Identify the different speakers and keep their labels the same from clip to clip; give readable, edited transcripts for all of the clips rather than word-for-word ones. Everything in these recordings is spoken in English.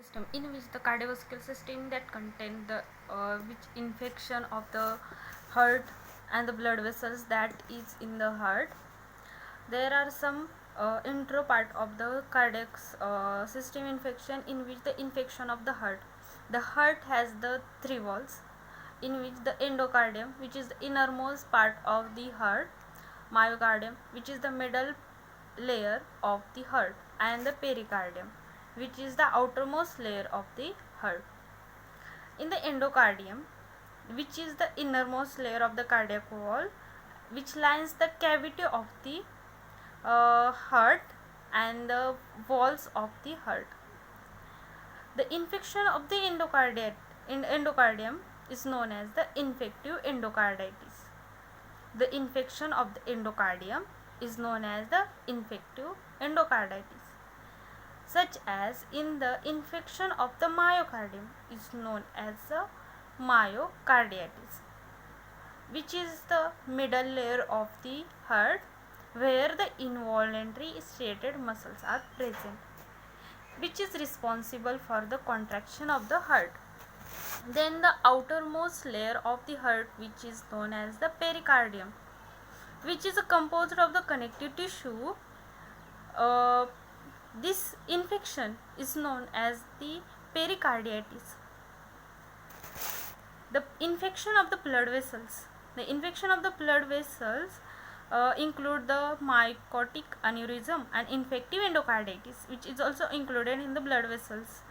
Speaker 1: system, in which the cardiovascular system that contain the which infection of the heart and the blood vessels that is in the heart. There are some intro part of the cardiac system infection, in which the infection of the heart. The heart has the three walls, in which the endocardium, which is the innermost part of the heart, myocardium, which is the middle layer of the heart, and the pericardium, which is the outermost layer of the heart. In the endocardium, which is the innermost layer of the cardiac wall, which lines the cavity of the heart and the walls of the heart. The infection of the endocardium is known as the infective endocarditis. The infection of the endocardium is known as the infective endocarditis, such as in the infection of the myocardium is known as the myocarditis, which is the middle layer of the heart where the involuntary striated muscles are present, which is responsible for the contraction of the heart. Then the outermost layer of the heart, which is known as the pericardium, which is composed of the connective tissue. This infection is known as the pericarditis. The infection of the blood vessels. The infection of the blood vessels include the mycotic aneurysm and infective endocarditis, which is also included in the blood vessels.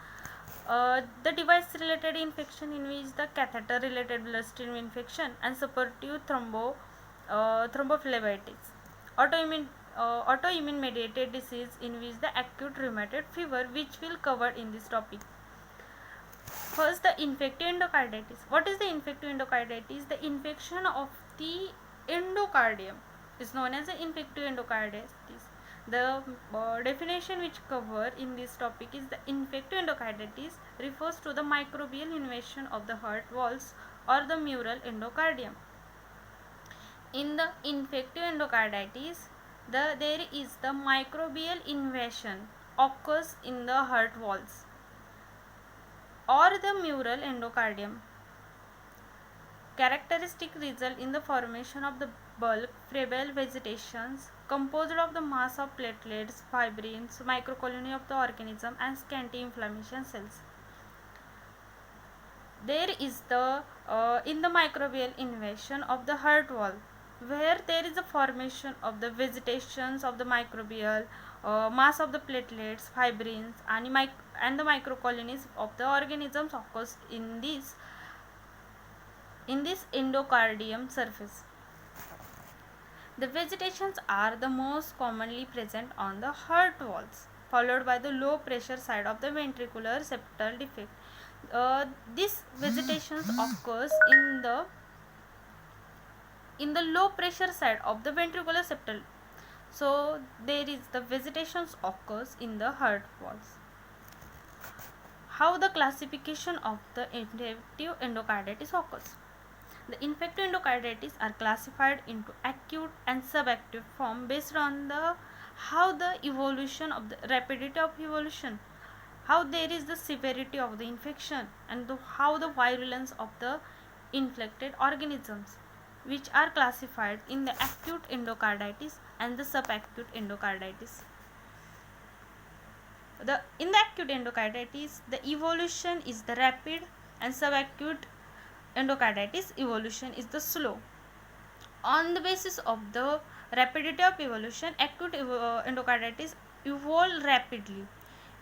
Speaker 1: The device related infection, in which the catheter related bloodstream infection and suppurative thrombophlebitis. Autoimmune mediated disease, in which the acute rheumatoid fever, which will cover in this topic. First, the infective endocarditis. What is the infective endocarditis? The infection of the endocardium is known as the infective endocarditis. The definition which cover in this topic is the infective endocarditis refers to the microbial invasion of the heart walls or the mural endocardium. In the infective endocarditis, there is the microbial invasion occurs in the heart walls or the mural endocardium. Characteristic result in the formation of the bulk febrile vegetations composed of the mass of platelets, fibrins, microcolony of the organism, and scanty inflammation cells. There is the in the microbial invasion of the heart wall, where there is a formation of the vegetations of the microbial mass of the platelets, fibrins, and the microcolonies of the organisms occurs in this endocardium surface. The vegetations are the most commonly present on the heart walls, followed by the low pressure side of the ventricular septal defect. This vegetations occurs in the low pressure side of the ventricular septal. So there is the vegetations occurs in the heart walls. How the classification of the infective endocarditis occurs? The infective endocarditis are classified into acute and subacute form based on the how the evolution of the rapidity of evolution, how there is the severity of the infection, and how the virulence of the infected organisms, which are classified in the acute endocarditis and the subacute endocarditis. In the acute endocarditis, the evolution is the rapid, and subacute endocarditis evolution is the slow. On the basis of the rapidity of evolution, acute endocarditis evolve rapidly.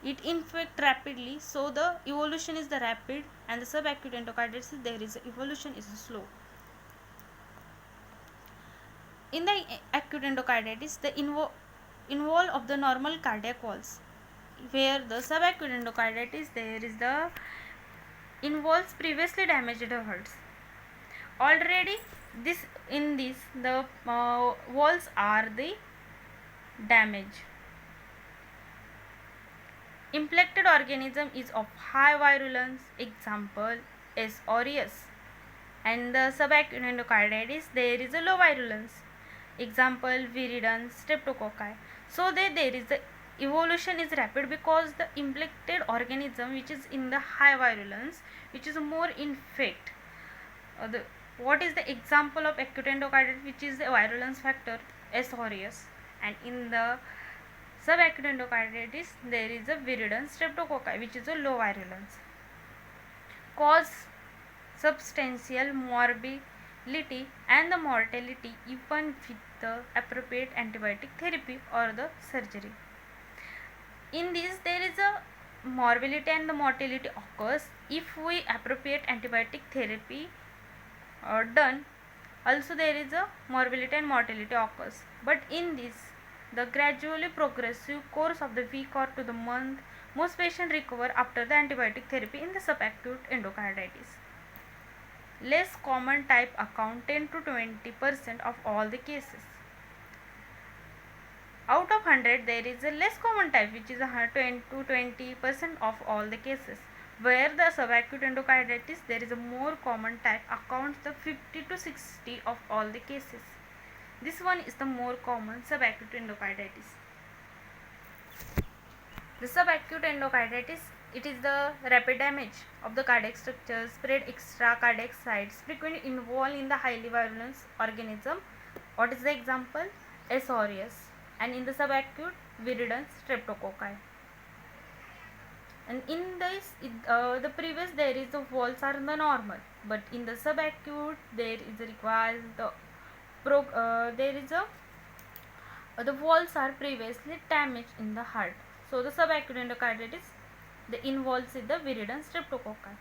Speaker 1: It infect rapidly, so the evolution is the rapid, and the subacute endocarditis there is evolution is slow. In the acute endocarditis, the involve of the normal cardiac walls, where the subacute endocarditis there is the involves previously damaged hearts. Already the walls are the damaged. Infected organism is of high virulence, example S aureus, and the subacute endocarditis there is a low virulence, example viridans, streptococci. So there is the evolution is rapid because the infected organism which is in the high virulence, which is more infect. What is the example of acute endocarditis, which is the virulence factor S aureus, and in the subacute endocarditis there is a viridum streptococci which is a low virulence. Cause substantial morbidity and the mortality even with the appropriate antibiotic therapy or the surgery. In this there is a morbidity and the mortality occurs if we appropriate antibiotic therapy done. Also there is a morbidity and mortality occurs, but in this the gradually progressive course of the week or to the month, most patients recover after the antibiotic therapy in the subacute endocarditis. Less common type account 10 to 20% of all the cases. Out of 100 there is a less common type which is 10 to 20% of all the cases, where the subacute endocarditis there is a more common type accounts the 50 to 60 of all the cases. This one is the more common subacute endocarditis. The subacute endocarditis, it is the rapid damage of the cardiac structure, spread extra cardiac sites, frequently involved in the highly virulent organism. What is the example? S aureus, and in the subacute viridum streptococci. And in this the previous there is the walls are the normal, but in the subacute there is requires the there is a the walls are previously damaged in the heart. So the subacute endocarditis the involves in the viridum streptococci.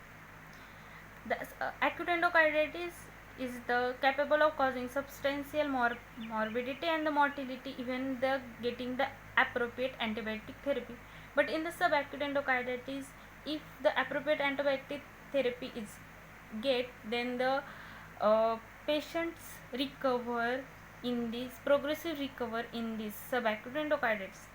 Speaker 1: The acute endocarditis is the capable of causing substantial morbidity and the mortality even the getting the appropriate antibiotic therapy. But in the subacute endocarditis, if the appropriate antibiotic therapy is get, then the patients recover in this progressive recover in this subacute endocarditis.